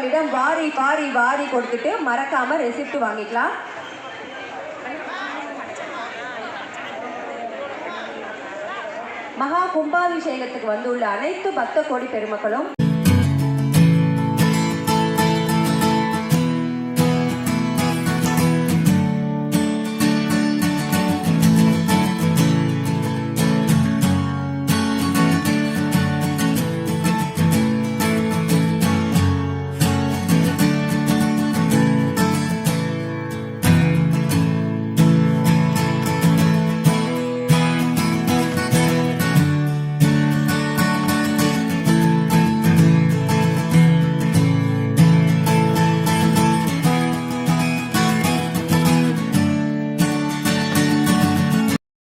அவர்களிடம் வாரி வாரி வாரி கொடுத்துட்டு மறக்காம ரெசிப்ட் வாங்கிக்கலாம். மகா கும்பாபிஷேகத்துக்கு வந்துள்ள அனைத்து பக்த கோடி பெருமக்களும்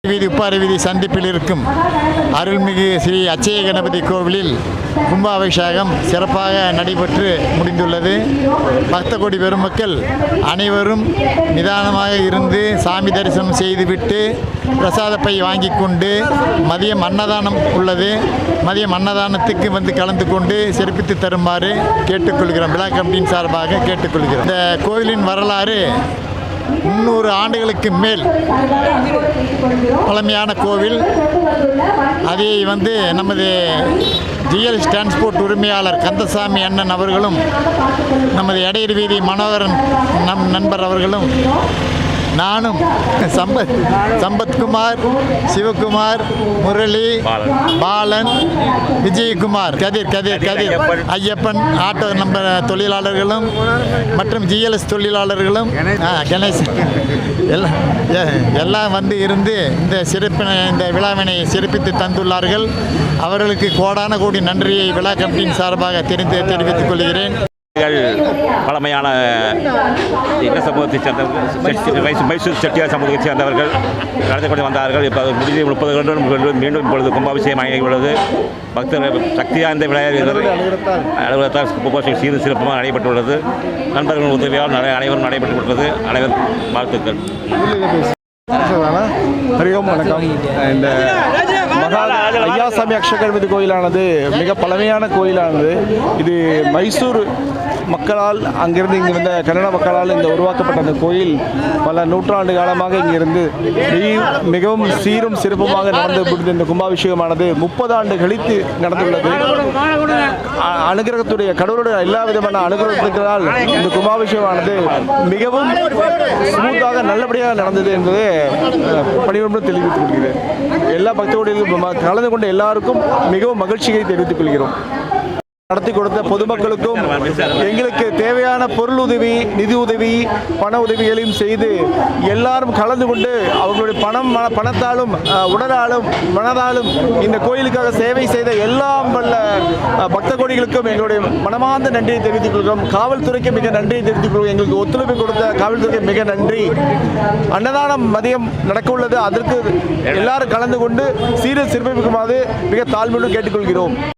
வீதி உப்பாரி வீதி சந்திப்பில் இருக்கும் அருள்மிகு ஸ்ரீ அச்சய கணபதி கோவிலில் கும்பாபிஷேகம் சிறப்பாக நடைபெற்று முடிந்துள்ளது. பக்த கோடி பெருமக்கள் அனைவரும் நிதானமாக இருந்து சாமி தரிசனம் செய்துவிட்டு பிரசாதப்பை வாங்கி கொண்டு மதியம் அன்னதானம் உள்ளது. மதியம் அன்னதானத்துக்கு வந்து கலந்து கொண்டு சிறப்பித்து தருமாறு கேட்டுக்கொள்கிறோம். விழா கமிட்டியின் சார்பாக கேட்டுக்கொள்கிறோம். இந்த கோவிலின் வரலாறு 300 ஆண்டுகளுக்கு மேல் பழமையான கோவில். அதை நமது ஜிஎல்எஸ் டிரான்ஸ்போர்ட் உரிமையாளர் கந்தசாமி அண்ணன் அவர்களும் நமது எடையர் வீதி மனோகரன் நண்பர் அவர்களும் நானும் சம்பத்குமார், சிவகுமார், முரளி, பாலன், விஜயகுமார், கதிர் ஐயப்பன் ஆட்டோ நம்பர் தொழிலாளர்களும் மற்றும் ஜிஎல்எஸ் தொழிலாளர்களும் கணேசன் எல்லாம் இருந்து இந்த விழாவினை சிறப்பித்து தந்துள்ளார்கள். அவர்களுக்கு கோடான கோடி நன்றியை விழா கமிட்டியின் சார்பாக தெரிவித்துக் கொள்கிறேன். பழமையான இன சமூகத்தைச் சேர்ந்தவர்கள், மைசூர் செட்டியார் சமூகத்தைச் சேர்ந்தவர்கள் நடந்து கொண்டு வந்தார்கள். இப்போ முடிவு 30 வருடம் மீண்டும் இப்பொழுது கும்பாபிஷேகம் ஆகியுள்ளது. பக்தர்கள் சக்தி வாய்ந்த விளையாடுகள் அலுவலகத்தால் கும்பாபிஷேகம் சீரும் சிறப்புமாக நடைபெற்றுள்ளது. நண்பர்கள் உதவியால் அனைவரும் நடைபெற்றுள்ளது. அனைவரும் வாழ்த்துக்கள். ஹரிஓம் வணக்கம். இந்த மகா ஐயாசாமி அக்ஷகணபதி கோயிலானது மிக பழமையான கோயிலானது. இது மைசூர் மக்களால் அங்கிருந்து இங்கே வந்த கன்னட மக்களால் இந்த உருவாக்கப்பட்ட அந்த கோயில் பல நூற்றாண்டு காலமாக இங்கிருந்து மிகவும் சீரும் சிறப்புமாக நடந்து முடிந்த இந்த கும்பாபிஷேகமானது 30 ஆண்டு கழித்து நடந்துள்ளது. அனுகிரகத்துடைய கடவுளுடைய எல்லா விதமான அனுகிரகத்தினால் இந்த கும்பாபிஷேகமானது மிகவும் ஸ்மூத்தாக நல்லபடியாக நடந்தது என்பது பணிவுடன் தெரிவித்துக் கொள்கிறேன். எல்லா பக்தோடிகளும் கலந்து கொண்ட எல்லாருக்கும் மிகவும் மகிழ்ச்சியை தெரிவித்துக் கொள்கிறோம். நடத்தி கொடுத்த பொதுமக்களுக்கும் எங்களுக்கு தேவையான பொருள் உதவி, நிதி உதவி, பண உதவிகளையும் செய்து எல்லாரும் கலந்து கொண்டு அவர்களுடைய பணத்தாலும் உடலாலும் மனதாலும் இந்த கோயிலுக்காக சேவை செய்த எல்லாம் வல்ல பக்த கோடிகளுக்கும் எங்களுடைய மனமார்ந்த நன்றியை தெரிவித்துக் கொள்கிறோம். காவல்துறைக்கு மிக நன்றியை தெரிவித்துக் கொள்கிறோம். எங்களுக்கு ஒத்துழைப்பு கொடுத்த காவல்துறைக்கு மிக நன்றி. அன்னதானம் மதியம் நடக்க உள்ளது. அதற்கு எல்லாரும் கலந்து கொண்டு சீர சிறப்பிக்குமாறு மிக தாழ்மையுடன் கேட்டுக்கொள்கிறோம்.